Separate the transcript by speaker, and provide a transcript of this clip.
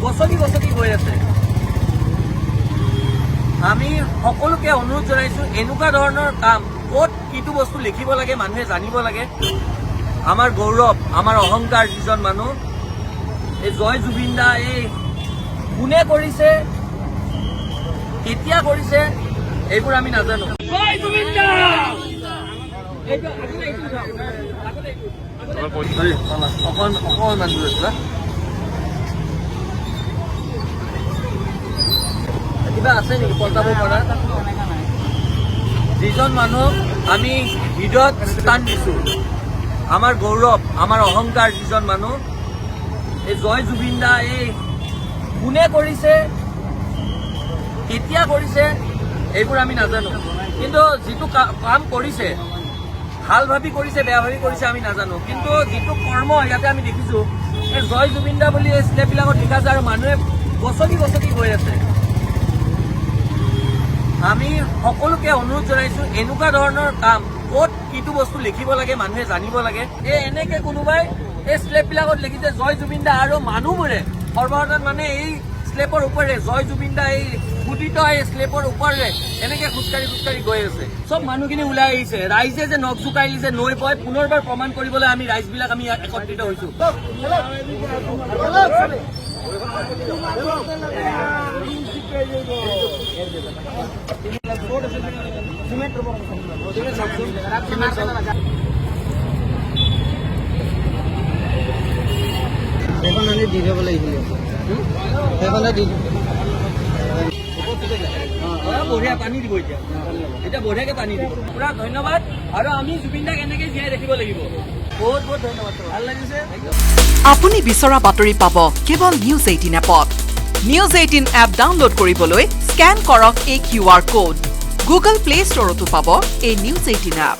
Speaker 1: গছকি গছকি গৈ আছে। আমি সকলোকে অনুৰোধ জনাইছো, এনেকুৱা ধৰণৰ কাম ক'ত কিটো বস্তু লিখিব লাগে মানুহে জানিব লাগে। আমাৰ গৌৰৱ, আমাৰ অহংকাৰ যিজন মানুহ, এই জয় জুবিন দা, এই কোনে কৰিছে, কেতিয়া কৰিছে, এইবোৰ আমি নাজানো। জয় জুবিন দা! অকণমান দূৰ আছিলা। কিবা আছে নেকি পল্টাব পৰা? যিজন মানুহক আমি হৃদয়ত স্থান দিছো, আমাৰ গৌৰৱ, আমাৰ অহংকাৰ যিজন মানুহ, এই জয় জুবিন দা, এই কোনে কৰিছে, কেতিয়া কৰিছে, এইবোৰ আমি নাজানো। কিন্তু যিটো কাম কৰিছে, ভাল ভাবি কৰিছে, বেয়া ভাবি কৰিছে আমি নাজানো। কিন্তু যিটো কৰ্ম ইয়াতে আমি দেখিছো, এই জয় জুবিন দা বুলি এই স্লেপবিলাকত লিখা আছে আৰু মানুহে গছকি গছকি গৈ আছে। আমি সকলোকে অনুৰোধ জনাইছো, এনেকুৱা ধৰণৰ কাম ক'ত কিটো বস্তু লিখিব লাগে মানুহে জানিব লাগে। এনেকে কোনোবাই এই স্লেপবিলাকত লিখিছে জয় জুবিন দা, আৰু মানুহবোৰে সৰ্বসাধাৰণ মানে এই স্লেপৰ ওপৰেৰে জয় জুবিন দা, এই ফুটিত এই স্লেপৰ ওপৰেৰে এনেকে খোজকাঢ়ি খোজকাঢ়ি গৈ আছে। চব মানুহখিনি ওলাই আহিছে, ৰাইজে যে নখ জোকাৰি দিছে নৈ পয়, পুনৰবাৰ প্ৰমাণ কৰিবলৈ আমি ৰাইজবিলাক আমি একত্ৰিত হৈছো।
Speaker 2: দি দিব লাগিছিলে, সেইখনে দি
Speaker 1: বঢ়িয়া পানী দিব, এতিয়া বঢ়িয়াকে পানী দিব। পুৰা ধন্যবাদ। আৰু আমি জুবিন দাক এনেকে জীয়াই ৰাখিব লাগিব। বহুত বহুত ধন্যবাদ, ভাল লাগিছে।
Speaker 3: আপুনি বিচৰা বাতৰি পাব কেৱল নিউজ 18 এপত। নিউজ 18 এপ ডাউনলোড কৰিবলৈ স্কেন কৰক এই QR কোড। গুগল প্লে ষ্টৰতো পাব এই নিউজ 18 এপ।